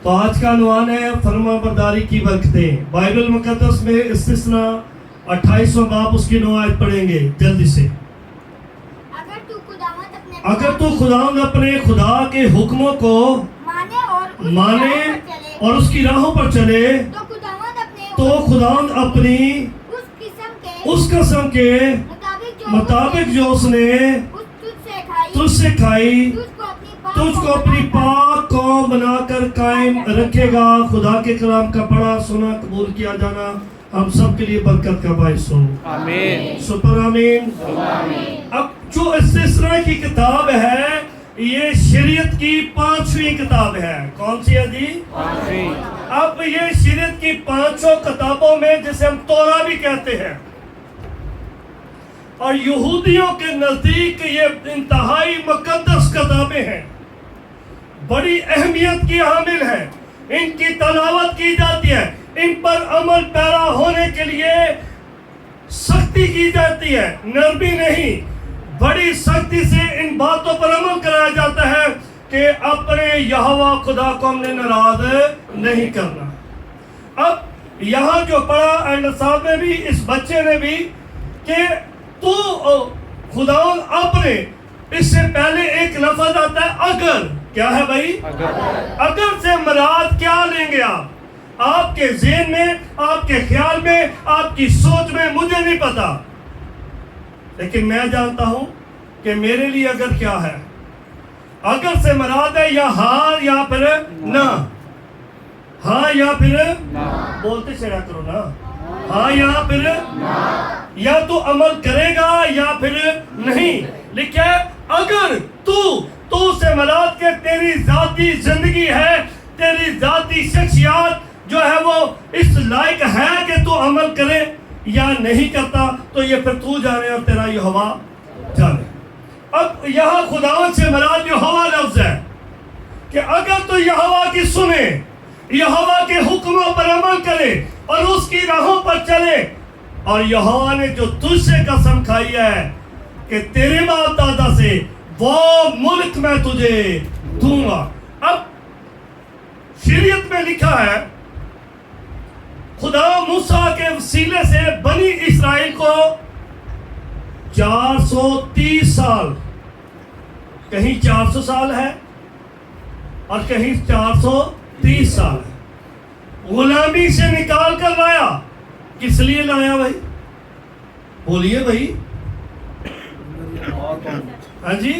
تو آج کا عنوان ہے فرما برداری کی برکتیں. بائبل مقدس میں استثنا 28واں باب اس کی 9 آیت پڑھیں گے جلدی سے. اگر تو خداوند اپنے خدا کے حکموں کو مانے اور اس کی راہوں پر چلے تو خداوند اپنی اس قسم کے مطابق جو اس نے تجھ سے کھائی تجھ کو اپنی پاک قوم بنا کر قائم رکھے گا. خدا کے کلام کا پڑھا سنا قبول کیا جانا ہم سب کے لیے برکت کا باعث ہو. آمین. سپر آمین. اب جو استثنا کی کتاب ہے یہ شریعت کی 5ویں کتاب ہے. کون سی ہے جی؟ 5ویں. اب یہ شریعت کی 5 کتابوں میں جسے ہم تورا بھی کہتے ہیں اور یہودیوں کے نزدیک یہ انتہائی مقدس کتابیں ہیں, بڑی اہمیت کی حامل ہیں. ان کی تلاوت کی جاتی ہے, ان پر عمل پیرا ہونے کے لیے سختی کی جاتی ہے, نرمی نہیں. بڑی سختی سے ان باتوں پر عمل کرایا جاتا ہے کہ اپنے یہوہ خدا کو ہم نے ناراض نہیں کرنا. اب یہاں جو پڑھا اینڈ صاحب نے بھی اس بچے نے بھی کہ تو خداوند اپنے, اس سے پہلے ایک لفظ آتا ہے اگر. کیا ہے بھائی؟ اگر سے مراد کیا لیں گے آپ کے ذہن میں, آپ کے خیال میں, آپ کی سوچ میں, مجھے نہیں پتا, لیکن میں جانتا ہوں کہ میرے لیے اگر کیا ہے. اگر سے مراد ہے یا ہاں یا پھر نہ. ہاں یا پھر بولتے چلا کرو نا. ہاں یا پھر یا تو عمل کرے گا یا پھر نہیں. لکھا ہے اگر تو سے مراد کہ تیری ذاتی زندگی ہے, تیری ذاتی شخصیات جو ہے وہ اس لائق ہے کہ تو عمل کرے یا نہیں کرتا, تو یہ پھر تو جانے اور تیرا یہوہ جانے. اب یہاں خداوند سے مراد یہوہ لفظ ہے کہ اگر تو یہوہ کی سنے, یہوہ کے حکموں پر عمل کرے اور اس کی راہوں پر چلے, اور یہوہ نے جو تجھ سے قسم کھائی ہے کہ تیرے باپ دادا سے وہ ملک میں تجھے دوں گا. اب شریعت میں لکھا ہے خدا موسیٰ کے وسیلے سے بنی اسرائیل کو 430 سال, کہیں 400 سال ہے اور کہیں 430 سال ہے, غلامی سے نکال کر لایا. کس لیے لایا بھائی؟ بولیے بھائی. ہاں جی,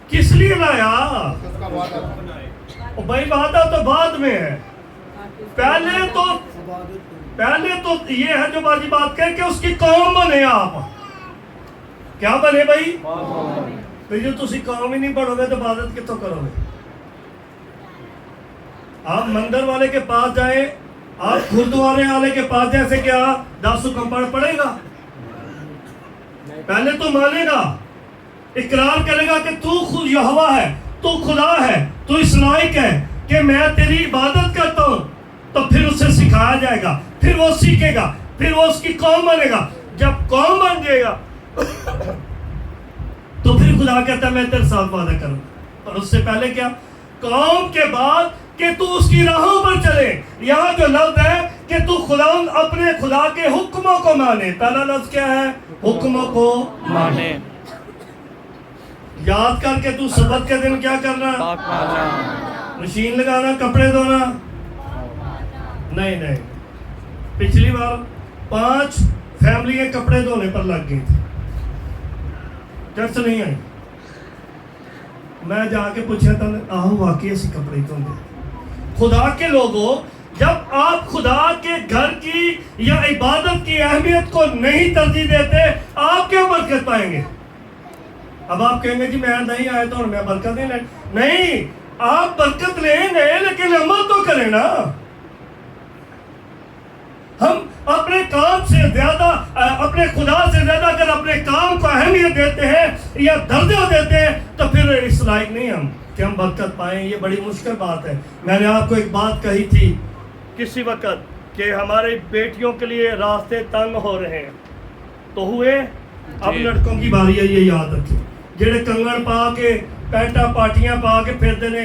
کس لیے لایا بھائی؟ وعدہ تو بعد میں ہے, پہلے تو یہ ہے جو باجی بات کہے کہ اس کی قوم بنے. آپ کیا بنے بھائی؟ تو جو تسی قوم ہی نہیں پڑھو گے تو عبادت کتوں کرو گے؟ آپ مندر والے کے پاس جائیں, آپ گردوارے والے کے پاس جائیں, سے کیا 10 حکم پڑھے گا؟ پہلے تو مانے گا, اقرار کرے گا کہ تو خود یہوہ ہے, تو خدا ہے, تو اس لائق ہے کہ میں تیری عبادت کرتا ہوں. تو پھر اسے سکھایا جائے گا, پھر وہ سیکھے گا, پھر وہ اس کی قوم بنے گا. جب قوم بن جائے گا تو پھر خدا کہتا ہے میں تیرے ساتھ وعدہ کروں. اور اس سے پہلے کیا؟ قوم کے بعد کہ تو اس کی راہوں پر چلے. یہاں جو لفظ ہے کہ تو خداوند اپنے خدا کے حکموں کو مانے. پہلا لفظ کیا ہے؟ حکموں کو مانے. یاد کر کے تو سبت کے دن کیا کرنا؟ مشین لگانا, کپڑے دھونا نہیں. پچھلی بار 5 فیملی کپڑے دھونے پر لگ گئی تھی, چرچ نہیں آئی. میں جا کے پوچھا تھا, آہو واقعی ایسی کپڑے دھونے. خدا کے لوگوں, جب آپ خدا کے گھر کی یا عبادت کی اہمیت کو نہیں ترجیح دیتے, آپ کیا برکت پائیں گے؟ اب آپ کہیں گے جی میں نہیں آیا تو میں برکت نہیں لیں. نہیں, آپ برکت لیں گے لیکن عمل تو کریں نا. ہم اپنے کام سے زیادہ, اپنے خدا سے زیادہ اگر اپنے کام کو اہمیت دیتے ہیں یا درجہ دیتے ہیں تو پھر اس لائق نہیں ہم کہ ہم برکت پائیں. یہ بڑی مشکل بات ہے. میں نے آپ کو ایک بات کہی تھی کسی وقت کہ ہمارے بیٹیوں کے لیے راستے تنگ ہو رہے ہیں, تو ہوئے. اب لڑکوں کی باری ہے, یہ یاد رکھیں. جڑے کنگن پا کے ਪੈਂਟਾਂ ਪਾਟੀਆਂ ਪਾ ਕੇ ਫਿਰਦੇ ਨੇ,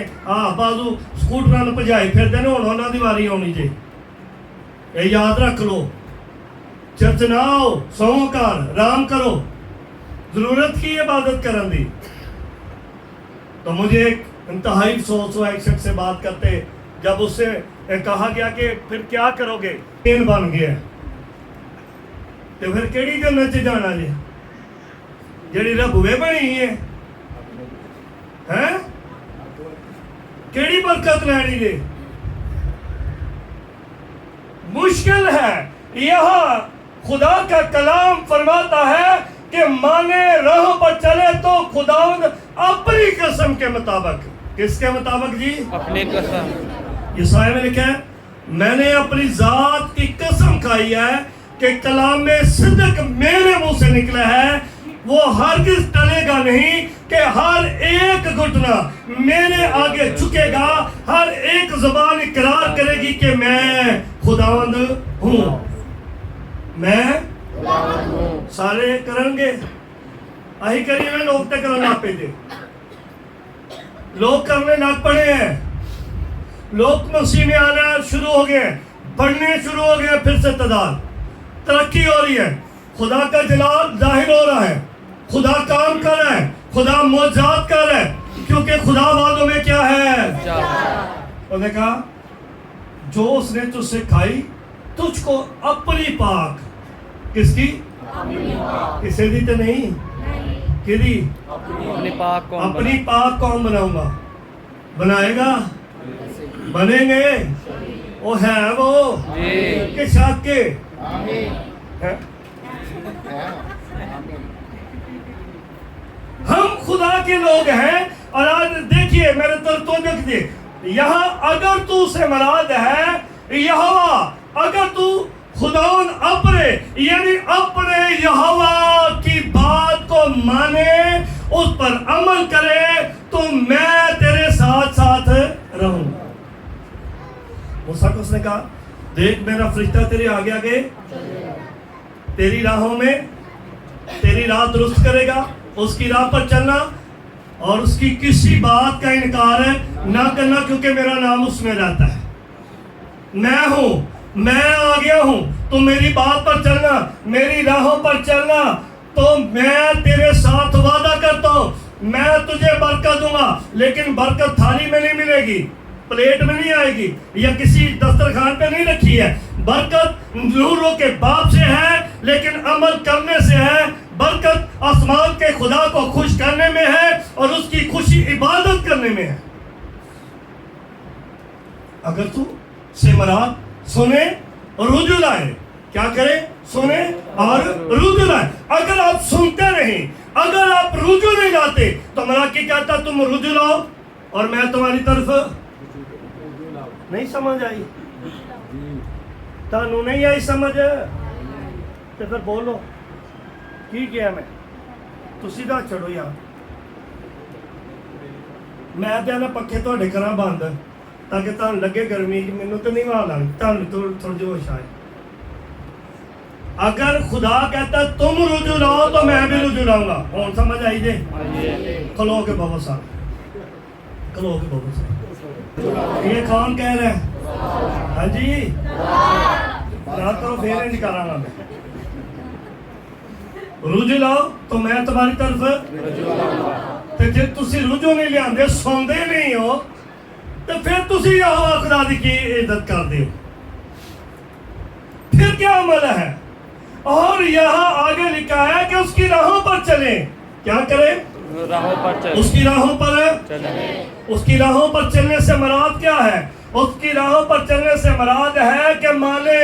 ਬਾਜ਼ੂ ਸਕੂਟਰਾਂ ਨੂੰ ਭਜਾਏ ਫਿਰਦੇ ਨੇ, ਹੁਣ ਉਹਨਾਂ ਦੀ ਵਾਰੀ ਆਉਣੀ ਜੇ। ਇਹ ਯਾਦ ਰੱਖ ਲਓ। चर्च ना आओ, सौ कार आराम करो, जरूरत की इबादत करने दी। तो मुझे एक इंतहाई अफसोस हुआ, एक शख्स से बात करते जब उससे कहा गया कि फिर क्या करोगे, पेन बन गया तो फिर केड़ी जन्नत च जाना जी जेड़ी रबुए बनी है, हैं केड़ी बरकत लैनी जी। मुश्किल है। यहाँ खुदा का कलाम फरमाता है कि माने राह पर चले तो खुदावंद अपनी कसम के मुताबिक, किसके मुताबिक जी? अपनी कसम। यशायाह में लिखा है, मैंने अपनी जात की कसम खाई है कि कलाम में सिद्क मेरे मुंह से निकला है, वो हरगिज़ टलेगा नहीं, कि हर एक घुटना मेरे आगे झुकेगा, हर एक जुबान इकरार करेगी कि मैं खुदावंद हूँ, मैं सारे करेंगे। अही करिए, लोग तक करना पे दे, लोग करने लग पड़े हैं, लोग मसीह में आना शुरू हो गए, बढ़ने शुरू हो गए, फिर से तादाद तरक्की हो रही है, खुदा का जलाल जाहिर हो रहा है, खुदा काम कर रहा है, खुदा मौजूद कर रहा है, क्योंकि खुदा वादों में क्या है? उन्होंने कहा जो उसने तुझसे खाई तुझको अपनी पाक, किसकी? किसे दी तो नहीं, किदी? अपनी पाक कौन बनाऊंगा? बनाएगा, बनेंगे, वो है वो के साथ के है? हम खुदा के लोग हैं। और आज देखिए मेरे तरफ तो देखिए, यहाँ अगर तू से मराद है यहोवा, अगर तू खुदावन अपने यानी अपने यहोवा की बात को माने, उस पर अमल करे, तो मैं तेरे साथ साथ रहूंगा। मूसा को उसने कहा, देख मेरा फरिश्ता तेरे आगे आगे तेरी राहों में तेरी राह दुरुस्त करेगा, उसकी राह पर चलना और उसकी किसी बात का इनकार ना करना, क्योंकि मेरा नाम उसमें रहता है। मैं हूं, मैं आ गया हूं, तो मेरी बात पर चलना, मेरी राहों पर चलना, तो मैं तेरे साथ वादा करता हूं, मैं तुझे बरकत दूंगा। लेकिन बरकत थाली में नहीं मिलेगी, प्लेट में नहीं आएगी, या किसी दस्तरखान पे नहीं रखी है। बरकत नूरों के बाप से है, लेकिन अमल करने से है। बरकत आसमान के खुदा को खुश करने में है और उसकी खुशी इबादत करने में है। अगर तू से मराद सुने और रुजू लाए, क्या करे? सुने और रुजू लाए। अगर आप सुनते नहीं, अगर आप रुजू नहीं लाते, तो मलाकी कहता तुम रुजू लाओ और मैं तुम्हारी तरफ नहीं समझ आई, तानू नहीं आई समझ, तो फिर बोलो की किया मैं, तो सीधा चढ़ो यार। मैं तो ना पक्खे थोड़े करा बंद, ताकि तुम लगे गर्मी कि मैनू तो नहीं वहां लग, तुम तो थोड़ी होश आए। अगर खुदा कहता तुम रुजू लाओ तो मैं भी रुजू लाऊंगा। और समझ आई जे? खलो के बाबा साहब, खलो के बाबा साहब। ये कौन कह रहे हैं? हाँ जी, रात को फिर नहीं करांगा मैं। रुजू लाओ तो मैं तुम्हारी तरफ, तो जे तुसी रुजू नहीं लियाते, सौंदे नहीं हो, तो फिर तुसी यहोवा खुदा दी की इज्जत करते हो। फिर क्या अमल है? और यहाँ आगे लिखा है कि उसकी राहों पर चले। क्या करें? राहों पर चले। उसकी राहों पर चले। उसकी राहों पर चलने से मराद क्या है? उसकी राहों पर चलने से मराद है कि माने,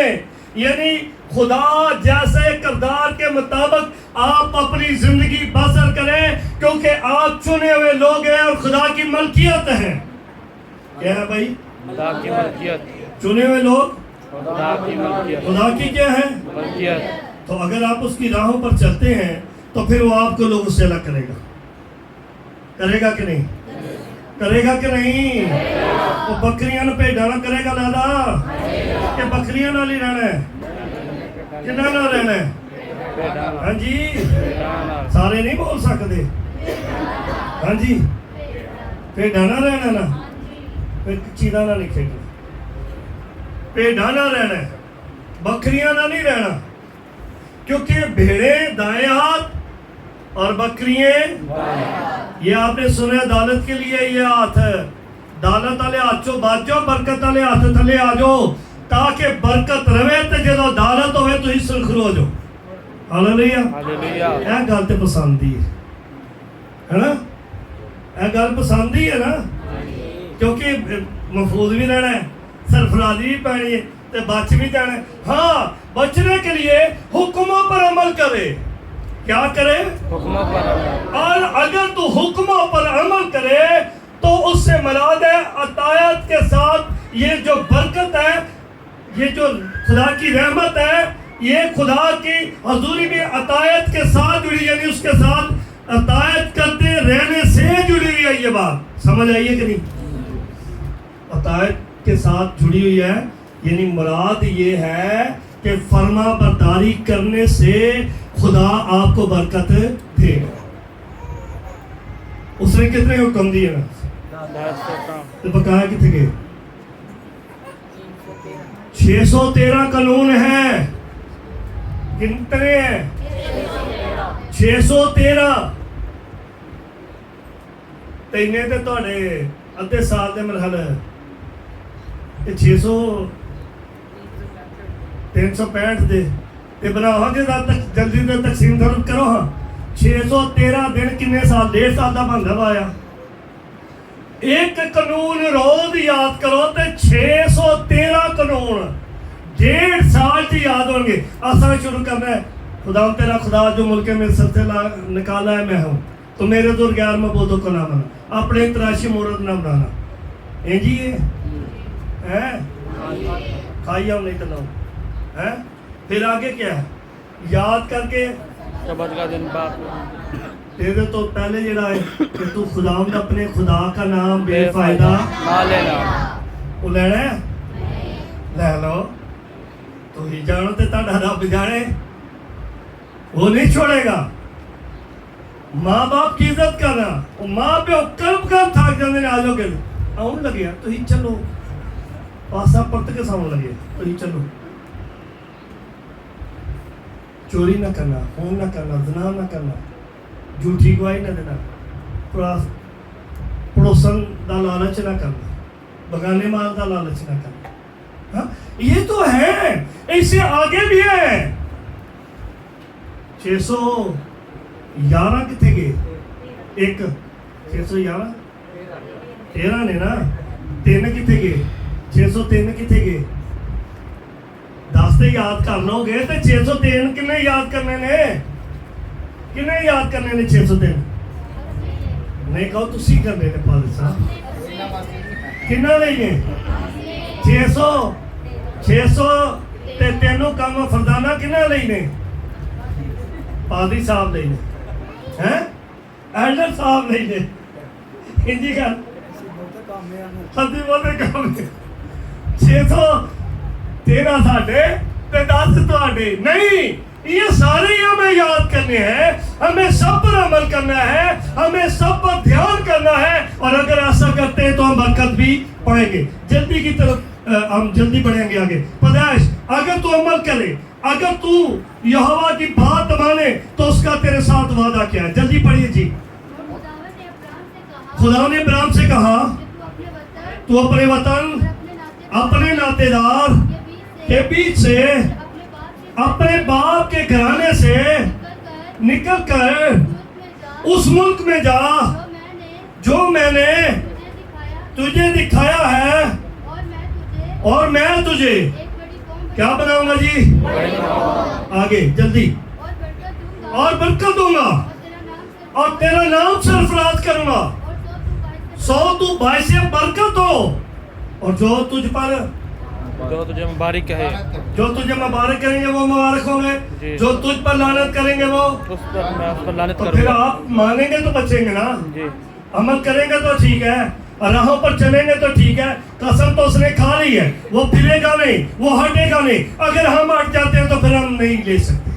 यानी खुदा जैसे किरदार के मुताबिक आप अपनी जिंदगी बसर करें, क्योंकि आप चुने हुए लोग हैं और खुदा की मलकियत है। क्या है भाई? खुदा की मलकियत। चुने हुए लोग खुदा की मलकियत। खुदा की क्या है? मलकियत। तो अगर आप उसकी राहों पर चलते हैं तो फिर वो आपको लोगों से अलग करेगा। करेगा कि नहीं? करेगा कि नहीं? वो बकरियां ने भेड़ा ना करेगा लाला कि बकरियां नाल ही रहना है, किन्ना नाल रहना है? हाँ जी, सारे नहीं बोल सकते। हाँ जी, भेडाना रहना ना, फिर चीदा ना नहीं खेलना, भेडाना रहना है, बकरियां ना नहीं रहना, क्योंकि भेड़े दाएं हाथ और बकरियां, ये आपने सुना अदालत के लिए ये हाथ है, दालत वाले हाथ चो बाज जाओ, बरकत वाले हाथ थले आ जाओ, ताकि बरकत रवे ते जदों अदालत होवे तुसीं सुरखरू हो जाओ। Hallelujah, hallelujah. यह गल ते पसंद ही है ना, यह गल पसंद ही है ना, क्योंकि महफूज भी रहना है, सरफराजी भी पैनी है, ते बच भी जाना है। हाँ, बचने के लिए हुक्मों पर अमल करे। क्या करे? हुक्मों पर अमल। और अगर तू हुक्मों पर अमल करे तो उससे मुराद है अतायत के साथ ये जो बरकत है, ये जो खुदा की रहमत है, ये खुदा की हजूरी में अतायत के साथ जुड़ी, यानी उसके साथ अतायत करते रहने से जुड़ी हुई है। ये बात समझ आई है कि नहीं? अतायत के साथ जुड़ी हुई है, यानी मुराद ये है कि फर्मा बरदारी करने से खुदा आपको बरकत देगा। उसने कितने हुक्म दिए ना, तो बकाया कितने गए? 613 कानून है। कितने हैं? 613। तो इन्हें तो थोड़े अद्धे साल के मरहल 600 365 दे ते बनाओ तक जल्दी से तकसीम करो। हाँ, 613 दिन किन्ने साल? 1.5 साल का बनता पाया। एक कानून रोज याद करो तो 613 कानून 1.5 साल से याद होंगे। आसान शुरू करना है, खुदा तेरा खुदा जो मुल्क में सबसे निकाला है मैं हूँ, तो मेरे तो गैर मबूदों को ना माना, अपने तराशी मूरत ना बनाना। ये जी है खाई हम नहीं तो ना है। फिर आगे क्या है? याद करके शबद का दिन बाप तेरे तो पहले जड़ा है कि तू खुदावंद अपने खुदा का नाम बेफायदा ना लेना, वो लेना है, ले लो। तो ही जानो ते ताड़ा रब जाने, वो नहीं छोड़ेगा। माँ बाप की इज्जत करना, वो माँ प्यो कब कब थक जाते हैं, आ जाओगे आउन लगे तो ही चलो, पासा पलट के साउन लगे तो ही चलो। चोरी ना करना, खून ना करना, ज़िना ना करना, झूठी गवाही ना देना, पड़ोसन का लालच ना करना, बगाने माल का लालच ना करना। हाँ, ये तो है, इससे आगे भी है। 611 कितने गए? एक 611 13 ने ना, 3 कितने गए? 603 कितने गए? 10 ते याद कर लोगे तो 603 किन्ने याद करने ने? किन्ने याद करने ने 603? नहीं कहो तुसी करने ने पाल साहब। किन्ना नहीं है? 600 ते तेनों काम फरदाना किन्ना नहीं ने? पादरी साहब नहीं ने हैं? एल्डर साहब नहीं ने इंजी का हदी बोले काम 613 साढ़े ते 10 तुहाडे नहीं। ये सारे हमें याद करने हैं, हमें सब पर अमल करना है, हमें सब पर ध्यान करना है, और अगर ऐसा करते हैं तो हम बरकत भी पाएंगे। जल्दी की तरफ हम जल्दी बढ़ेंगे आगे। पैदाइश, अगर तू अमल करे, अगर तू यहोवा की बात माने तो उसका तेरे साथ वादा क्या है? जल्दी पढ़िए जी। खुदा ने इब्राहिम से कहा तू अपने वतन, अपने नातेदार के बीच से, अपने बाप के घराने से निकल कर उस मुल्क में जा जो मैंने तुझे दिखाया है, और मैं तुझे क्या बनाऊंगा जी? आगे जल्दी। और बरकत दूंगा और तेरा नाम सरफराज करूंगा। 100 तू बाइसे बरकत हो, और जो तुझ पर, जो तुझे मुबारक कहे, जो तुझे मुबारक करेंगे वो मुबारक होंगे, जो तुझ पर लानत करेंगे वो उस पर लानत तो करूंगा। फिर आप मानेंगे तो बचेंगे ना, जी। अमल करेंगे तो ठीक है, राहों पर चलेंगे तो ठीक है। कसम तो उसने खा ली है, वो फिरेगा नहीं, वो हटेगा नहीं। अगर हम हट जाते हैं तो फिर हम नहीं ले सकते।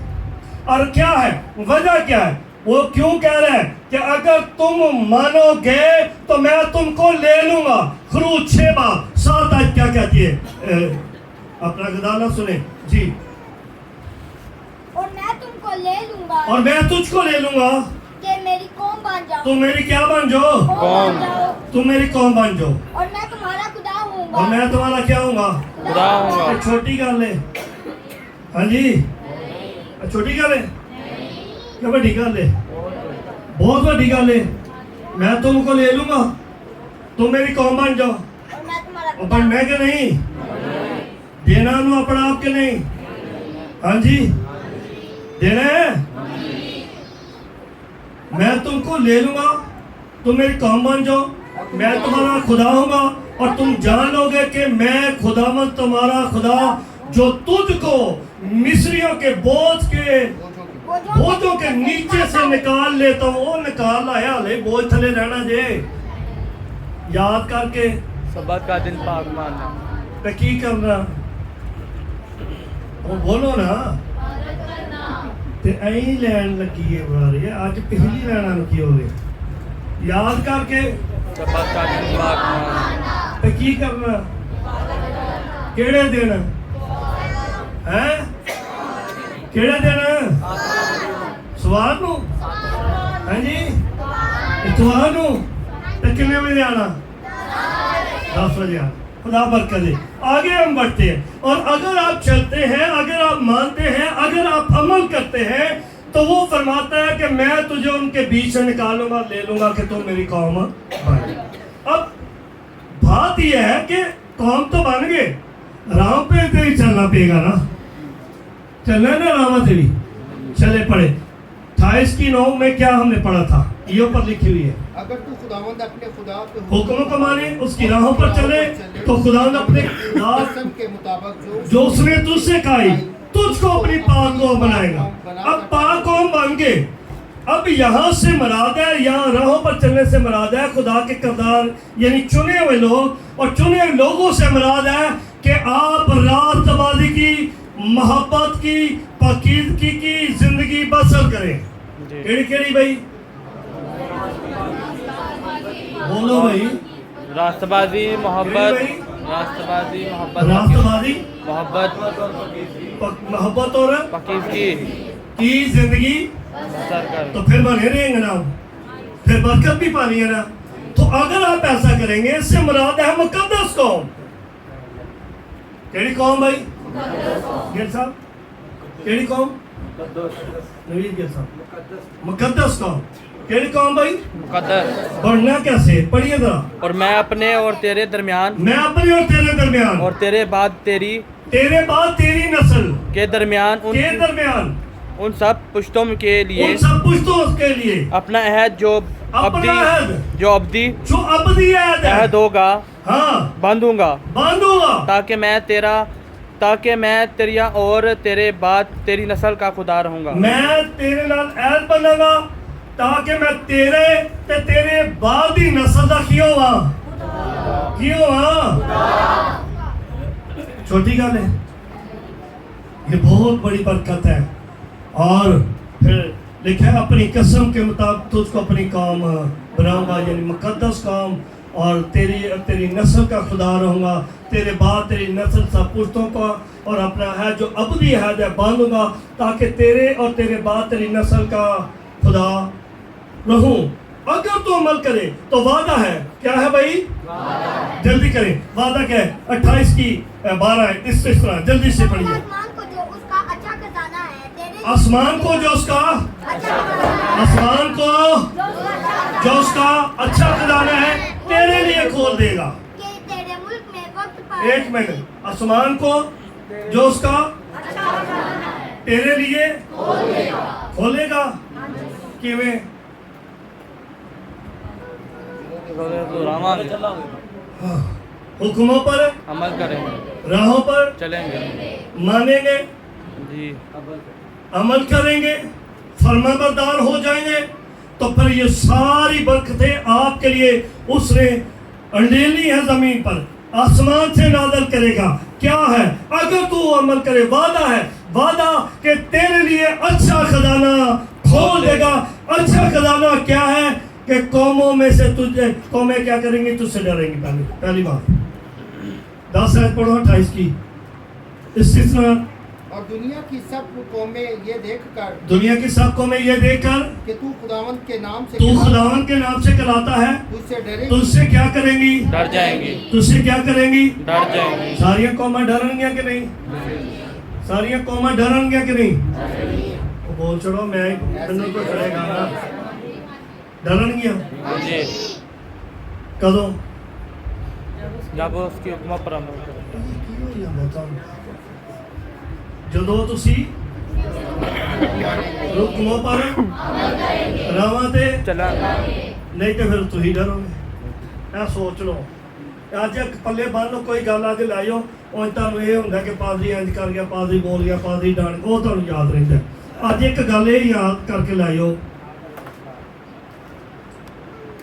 और क्या है वजह, क्या है वो? क्यों कह रहा है کہ اگر تم مانو گے تو میں تم کو لے لوں گا. خروج 6 باب 7 آیت کیا کہتی ہے؟ اپنا گدا نہ سنیں جی. اور میں تم کو لے لوں گا اور میں تجھ کو لے لوں گا کہ میری قوم بن جاؤ. تم میری کیا بن جاؤ؟ قوم بن جاؤ. تم میری قوم بن جاؤ اور میں تمہارا خدا ہوں اور گا. میں تمہارا کیا ہوں گا؟ خدا ہوں گا. یہ چھوٹی گل ہے. ہاں جی چھوٹی گل ہے کیا بڑی گل ہے؟ بہت بڑی گل ہے. میں تم کو لے لوں گا تم میری قوم بن جاؤ. اور میں تمہارا اور بن میں کہ نہیں دینا نو اپنا آپ کے نہیں. ہاں جی دینا ہے. میں تم کو لے لوں گا تم میری قوم بن جاؤ. میں تمہارا خدا ہوں گا اور تم جان لو گے کہ میں خداوند تمہارا خدا جو تجھ کو مصریوں کے بوجھ کے بوجھوں کے نیچے سے نکال لیتا ہوں. وہ نکال لایا لے بوجھ تھلے رہنا جے یاد کر کے سبت کا دن پاک ماننا. تے کی کرنا وہ بولو نا تے این لین لگی ہے بارے آج پہلی لینا کی ہو گئی. یاد کر کے سبت کا دن پاک ماننا. تے کی کرنا کیڑے دن ہیں کیڑے دن سوار نو ہاں جی اتوار نو تے کنے بجے آنا 10 بجے آنا. خدا برکت دے. آگے ہم بڑھتے ہیں اور اگر آپ چلتے ہیں اگر آپ مانتے ہیں اگر آپ عمل کرتے ہیں تو وہ فرماتا ہے کہ میں تجھے ان کے بیچ سے نکالوں گا لے لوں گا کہ تم میری قوم بن. اب بات یہ ہے کہ قوم تو بن گئے راہ پہ تو ہی چلنا پے گا نا. چلنا ہے نا راہ تیری چلے پڑے 28:9 میں کیا ہم نے پڑھا تھا یہ اوپر لکھی ہوئی ہے. اگر تو خداوند اپنے خدا کے حکموں کو مانے اس کی راہوں پر چلے تو خداوند اپنے قسم کے مطابق جو اس نے تجھ سے کہی تجھ کو اپنی پاک قوم بنائے گا. اب پاک قوم بن گئے. اب یہاں سے مراد ہے یہاں راہوں پر چلنے سے مراد ہے خدا کے کردار یعنی چنے ہوئے لوگ اور چنے ہوئے لوگوں سے مراد ہے کہ آپ راست بازی کی محبت کی پاکیزگی کی زندگی بسر کریں. کیڑی کیڑی بھائی بولو بھائی. راست بازی محبت راست بازی محبت راست بازی محبت محبت اور پاکیزگی کی زندگی بسر کر. تو پھر بنے رہیں گے نا پھر برکت بھی پانی ہے نا. تو اگر آپ ایسا کریں گے اس سے مراد ہے مقدس قوم. کیڑی قوم بھائی گیر صاحب کیڑی قوم نوید گیر صاحب مقدس قوم. کیڑی قوم بھائی مقدس. بڑھنا کیسے پڑھیے ذرا. اور میں اپنے اور تیرے درمیان میں اپنے اور تیرے درمیان اور تیرے بعد تیری نسل کے درمیان کے درمیان ان سب پشتوں کے لیے ان سب پشتوں کے لیے اپنا عہد جو ابدی اپنا عہد جو ابدی جو ابدی عہد ہے عہد ہوگا ہاں باندھوں گا باندھوں گا تاکہ میں تیریا اور تیرے بعد تیری نسل کا خدا رہوں گا. میں تیرے نال عہد بنا گا تاکہ میں تیرے تے تیرے بعد دی نسل دا کیوں چھوٹی گل ہے یہ بہت بڑی برکت ہے. اور پھر لکھا ہے اپنی قسم کے مطابق تجھ کو اپنی قوم بناؤں گا یعنی مقدس قوم اور تیری نسل کا خدا رہوں گا. تیرے بعد تیری نسل سب پشتوں کا اور اپنا ہے جو ابدی عہد ہے باندھوں گا تاکہ تیرے اور تیرے بعد تیری نسل کا خدا رہوں. اگر تو عمل کرے تو وعدہ ہے کیا ہے بھائی جلدی کریں وعدہ کیا ہے 28:12 ہے اس طرح جلدی سے پڑھیے. آسمان کو جو اس کا اچھا خزانہ ہے تیرے لیے کھول دے گا. ایک منٹ آسمان کو جو اس کا تیرے لیے کھولے گا کیویں حکموں پر عمل کریں گے راہوں پر چلیں گے مانیں گے جی عمل کریں گے فرما بردار ہو جائیں گے تو پھر یہ ساری برکتیں آپ کے لیے اس نے انڈیلی ہے زمین پر آسمان سے نازل کرے گا. کیا ہے اگر تو عمل کرے وعدہ ہے وعدہ کہ تیرے لیے اچھا خزانہ کھول دے گا अच्छा खजाना क्या है कि कौमों में से तुझे कौमें क्या करेंगी, तुझसे डरेंगी। पहली बात 10 आयत पढ़ो 28 की। इस्तिस्ना, और दुनिया की सब कौमें ये देखकर दुनिया की सब कौमें ये देखकर कि तू खुदावंद के नाम से तू खुदावन के नाम से कहलाता है, तुझसे डरेगी, तुझसे क्या करेंगी, डर जाएंगी, तुझसे क्या करेंगी, डर जाएंगी। सारियां कौमां डरनगियां कि नहीं, सारियां कौमां डरनगियां कि नहीं। वो बोल छोड़ो, मैं तन्नू तो डरेगा ना, डरनगियां जी, कदों जब उसकी हुक्म पर अमल करें। ਜਦੋਂ ਤੁਸੀਂ ਹੁਕਮਾਂ ਪਰ ਰਾਵਾਂ ਤੇ चला ਨਹੀਂ ਤੇ ਫਿਰ ਤੁਸੀਂ ਡਰੋਗੇ। ਇਹ ਸੋਚ ਲਓ। ਅੱਜ ਇੱਕ ਪੱਲੇ ਬੰਨ ਲਓ, ਕੋਈ ਗੱਲ ਅੱਜ ਲਾਇਓ, ਉਹ ਤੁਹਾਨੂੰ ਇਹ ਹੁੰਦਾ ਕਿ ਪਾਦਰੀ ਇੰਜ ਕਰ ਗਿਆ, ਪਾਦਰੀ ਬੋਲ ਗਿਆ, ਪਾਦਰੀ ਡਾਣ, ਉਹ ਤੁਹਾਨੂੰ ਯਾਦ ਰਹਿੰਦਾ। ਅੱਜ ਇੱਕ ਗੱਲ ਇਹ ਯਾਦ ਕਰਕੇ ਲਾਇਓ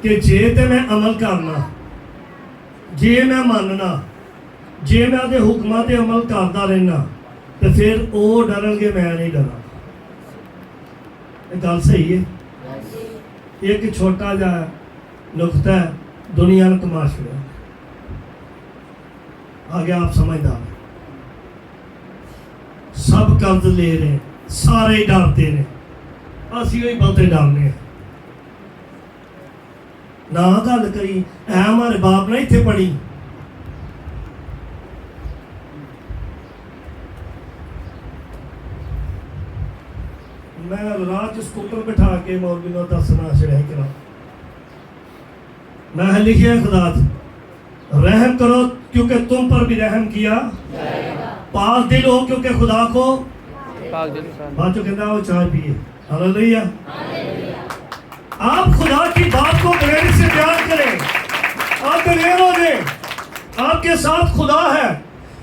ਕਿ ਜੇ ਤੇ ਮੈਂ ਅਮਲ ਕਰਨਾ, ਜੇ ਮੈਂ ਮੰਨਣਾ, ਜੇ ਮੈਂ ਉਹਦੇ ਹੁਕਮਾਂ ਤੇ ਅਮਲ ਕਰਦਾ ਰਹਿਣਾ, ਤੇ ਫਿਰ ਉਹ ਡਰਨਗੇ, ਮੈਂ ਨਹੀਂ ਡਰਾਂ। ਇਹ ਗੱਲ ਸਹੀ ਹੈ। ਇੱਕ ਛੋਟਾ ਜਿਹਾ ਨੁਕਤਾ ਹੈ, ਦੁਨੀਆ ਨੂੰ ਕਮਾ ਛੱਡਿਆ। आगे आप समझदार हैं। सब कर्ज ले रहे हैं, सारे ही डरते ने, असी भी बहुते डरने ना। गल करी है हमारे बाप ने इतने पढ़ी, मैं राह च स्कूटर बिठा के मौलवी को दसना छड़िया करा, मैं लिखिया खुदा रहम करो क्योंकि तुम पर भी रहम किया, पाक दिल हो क्योंकि खुदा को पाक दिल इंसान। बाद जो कहता है वो चाय पिए। हालेलुया। आप खुदा की बात को गहराई से ध्यान करें, आप दलेर हो जाएं। आपके साथ खुदा है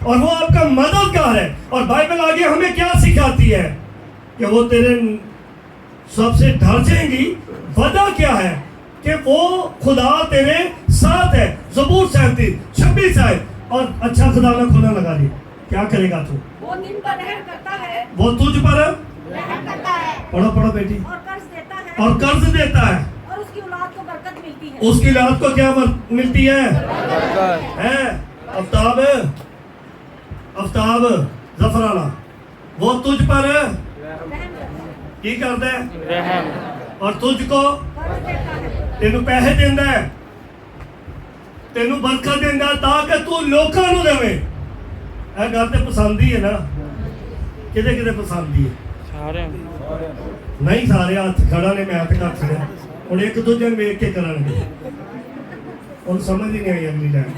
और वो आपका मददगार है। और बाइबल आगे हमें क्या सिखाती है कि वो तेरे सबसे डर जाएंगी। वजह क्या है कि वो खुदा तेरे साथ है। ज़बूर 37:26 है। और अच्छा खुदा ने खुदा लगा दिया, क्या करेगा तू? वो दिन पर रहम करता है, वो तुझ पर रहम करता है पढ़ो पढ़ो बेटी, और कर्ज देता है, और कर्ज देता है, और उसकी औलाद को बरकत मिलती है। उसकी लात को क्या मिलती है? बरकत। है आफ्ताब, आफ्ताब जफराना, वो तुझ पर रहम करता है, की करता है रहम। और तुझको कर्ज देता है, तेनू पैसे देंदा है, तेनू बरकत देंदा ताकि तू लोकां नू देवे। ਇਹ ਗੱਲ ਤੇ ਪਸੰਦ ਹੀ ਹੈ ਨਾ, ਕਿਤੇ ਕਿਤੇ ਪਸੰਦ ਹੀ ਹੈ। सारे ਨਹੀਂ ਸਾਰੇ ਹੱਥ ਖੜਾ ਨੇ, ਮੈਂ ਤੇ ਕਰ ਛੜਿਆ। ਹੁਣ ਇੱਕ ਦੂਜੇ ਨੂੰ ਵੇਖ ਕੇ ਕਰਨਗੇ, ਹੁਣ ਸਮਝ ਹੀ ਨਹੀਂ ਆਈ ਅਗਲੀ ਲਾਈਨ।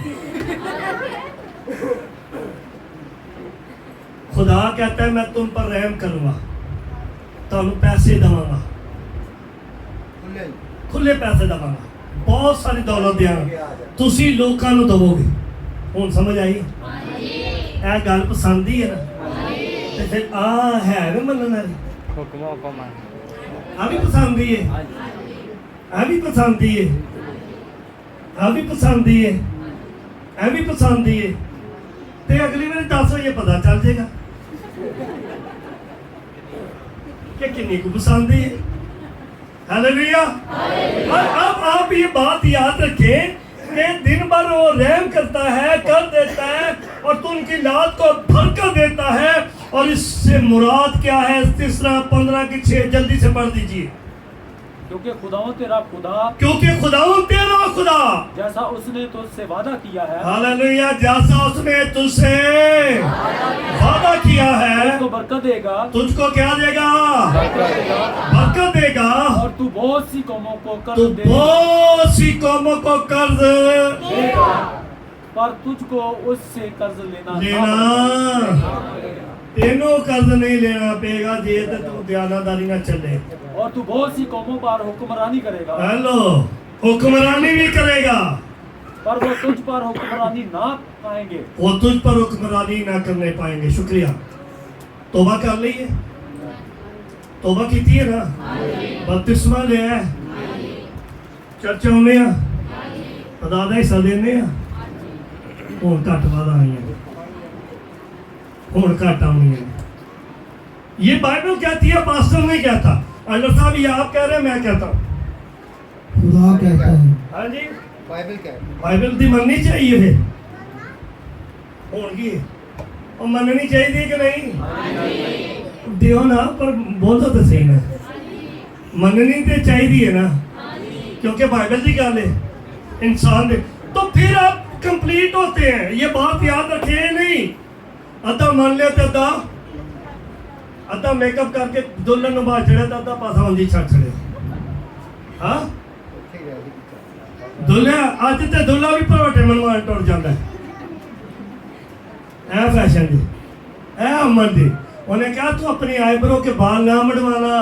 खुदा कहता है मैं तुम पर रहम करूंगा, ਤੁਹਾਨੂੰ ਪੈਸੇ ਦਵਾਂਗਾ, खुले ਖੁੱਲੇ ਪੈਸੇ ਦਵਾਂਗਾ, ਬਹੁਤ ਸਾਰੀ ਦੌਲਤ ਦਿਆਂਗਾ, ਤੁਸੀਂ ਲੋਕਾਂ ਨੂੰ ਦਵੋਗੇ। ਹੁਣ ਸਮਝ ਆਈ? ਇਹ ਗੱਲ ਪਸੰਦ ਹੀ ਹੈ ਨਾ। ਤੇ ਫਿਰ ਆ ਹੈ ਨਾ ਮੰਨਣ ਵਾਲੀ, हुक्मों को मान। ਆ ਵੀ ਪਸੰਦ ਹੀ ਹੈ, ਆ ਵੀ ਪਸੰਦ ਹੀ ਹੈ, ਆ ਵੀ ਪਸੰਦ ਹੀ ਹੈ, ਆ ਵੀ ਪਸੰਦ ਹੀ ਹੈ। ਤੇ ਅਗਲੀ ਵਾਰੀ 10 ਵਜੇ ਪਤਾ ਚੱਲ ਜਾਏਗਾ कि किन्नी को पसंद है। हालेलुया। और अब आप ये बात याद रखें कि दिन भर वो रहम करता है, कर देता है, और तो उनकी लात को बरकत देता है। और इससे मुराद क्या है? तीसरा 15 की 6 जल्दी से पढ़ दीजिए। क्योंकि खुदावंद तेरा खुदा, क्योंकि खुदावंद तेरा खुदा, जैसा उसने तुझसे वादा किया है, हालेलुया, जैसा उसने तुझसे वादा किया है, तुझको बरकत देगा, तुझको क्या देगा? बरकत देगा, बरकत देगा। और तू बहुत सी कौमों को तो कर्ज देगा, बहुत सी कौमों को कर्ज देगा, पर तुझको उससे कर्ज लेना लेना, तेनों कर्ज नहीं लेना पेगा जे तो तू दयानतदारी ना चले। और तू बहुत सी कौमों पर हुक्मरानी करेगा, हेलो, हुक्मरानी भी करेगा, पर वो तुझ पर हुक्मरानी ना पाएंगे। वो तुझ पर हुक्मरानी ना करने पाएंगे। शुक्रिया। तौबा कर ली है, तौबा की थी ना, बपतिस्मा लिया है, चर्च आने खुदा दा हिस्सा देने हुण घट वध आईयां, हुण घट आउणियां। ये बाइबल कहती है, पास्टर नहीं कहता। अंडर साहब ये आप कह रहे हैं, मैं कहता हूँ। खुदा कहता है। हाँ जी, बाइबल क्या है? बाइबल दी मननी चाहिए फिर होगी और मननी चाहिए कि नहीं? दियो ना, पर बोलो तो सही ना, मननी तो चाहिए है ना, क्योंकि बाइबल की गल है इंसान दे, तो फिर आप कंप्लीट होते हैं। ये बात याद रखिए नहीं अद्धा मान लिया तो अद्धा मेकअप करके दुल्हन नु बाहर चढ़े तो अद्धा पासा मंदी छड़ छड़े। हाँ ठीक है। दुल्हा अज तो दुल्हा भी भरोटे मनवान टुर जाता है। ऐ फैशन जी, ऐ अमन जी, उन्हें कहा तू अपनी आईब्रो के बाल ना मड़वाना।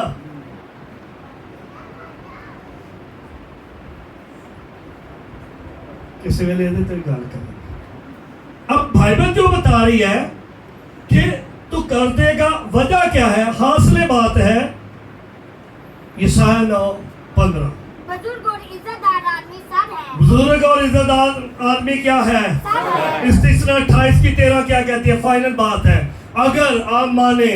किसी वेले ਇਹਦੇ ਤੇ ਗੱਲ करें। अब बाइबल जो बता रही है कि तू कर देगा, वजह क्या है? हासिल बात है यशायाह 9:15, बुजुर्ग और इज्जतदार आदमी सब है। बुजुर्ग और इज्जतदार आदमी क्या है? सब है। इस्तिस्ना 28 की 13 क्या कहती है? फाइनल बात है, अगर आप माने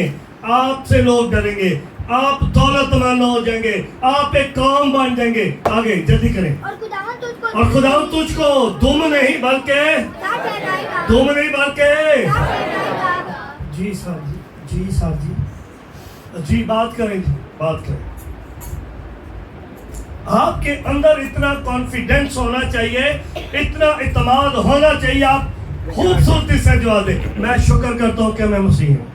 आपसे लोग डरेंगे, आप दौलतमंद हो जाएंगे, आप एक कौम बन जाएंगे। आगे जल्दी करें। और खुदावन तुझको और खुदा तुझको दुम नहीं बल्कि क्या कहलाएगा? दुम नहीं बल्कि क्या कहलाएगा? जी सर जी, जी सर जी बात करें जी, बात करें। आपके अंदर इतना कॉन्फिडेंस होना चाहिए, इतना इत्मीनान होना चाहिए, आप खूबसूरती से जवाब दें, मैं शुक्र करता हूँ कि मैं मसीह हूँ।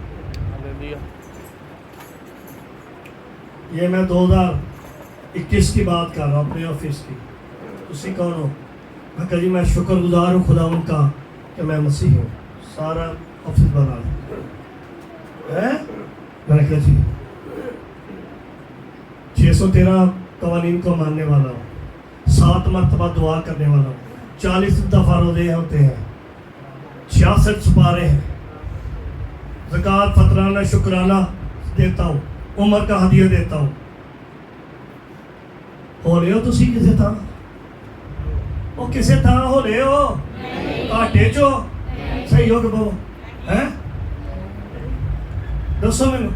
ये मैं 2021 की बात कर रहा हूँ, अपने ऑफिस की। उसी कौन हो? मैं कहा जी मैं शुक्रगुजार हूँ खुदा उनका कि मैं मसीह हूँ। सारा ऑफिस बना है। मैंने कहा जी 613 कवानीन को मानने वाला हूँ, 7 मरतबा दुआ करने वाला हूँ, 40 दफ़ा रोज़े होते हैं, 66 सुपारे हैं, ज़कात फतराना शुक्राना देता हूँ, उम्र का हदिया देता हूँ। हो रहे हो तुसी किसे था? वो किसे था हो रहे हो? घाटे चो सही हो गए हैं? दसो मैनू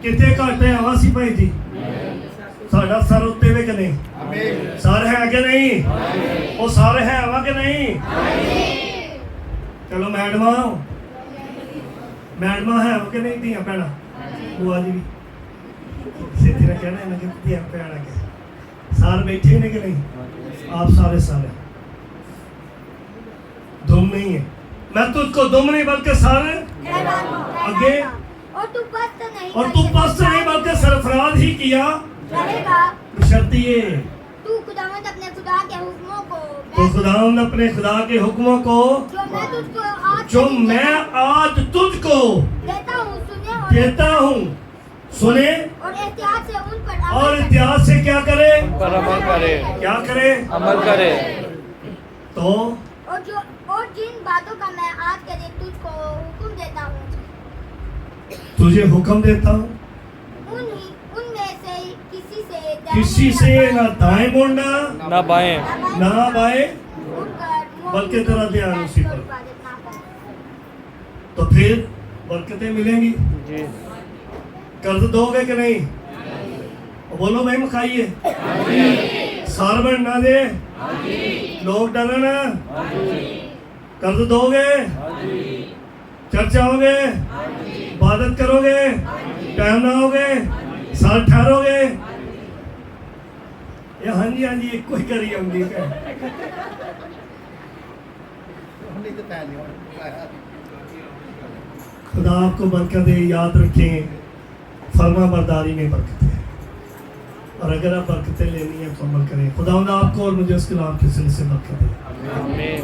कितने घाटे आवा सी भाई जी? साडा सर उत्ते वे कि नहीं? आमीन। सर है कि नहीं? वो सर है आवा कि नहीं? चलो मैडमा है कि नहीं? दिया भैन बुआ जी भी सीधी ने कहना है कि दिया भैन के सार बैठे ने कि नहीं? आप सारे दुम नहीं है, मैं तुझको दुम नहीं बल्कि सारे आगे, और तू पस्त नहीं, और तू पस्त नहीं बल्कि सरफराज ही किया रहेगा। बशर्ते ये तू खुदावंद अपने खुदा के हुक्मों को तो खुदावंद अपने खुदा के हुक्मों को जो मैं आज तुझको देता हूँ सुने और एहतियात से उन पर और इतिहास से क्या करे? पर अमल करे, क्या करे? अमल करे। तो और जिन बातों का मैं आज के दिन तुझको हुक्म देता हूँ, तुझे हुक्म देता हूँ, उनमें से किसी से ना दाएं मुड़ना ना बाएं, ना बाएं, उठकर बल्कि तेरा ध्यान उसी पर। इबादत ना कर। तो फिर बरकतें मिलेंगी। जी कर्ज दोगे कि नहीं? बोलो भाई मखाइए, सार बनना दे, लोग डरना, कर्ज दोगे, चर्च आओगे, इबादत करोगे, टाइम ना होगे, साल ठहरोगे। ये हाँ जी एक कोई करी होंगी क्या? नहीं तो पहले हो। खुदा आपको बरकत दे। याद रखें फर्मा बरदारी में बरकत है, और अगर आप बरकतें लेनी है तो अमल करें। खुदा आपको और मुझे उसके नाम के सिलसिले से बरकत दे। आमीन।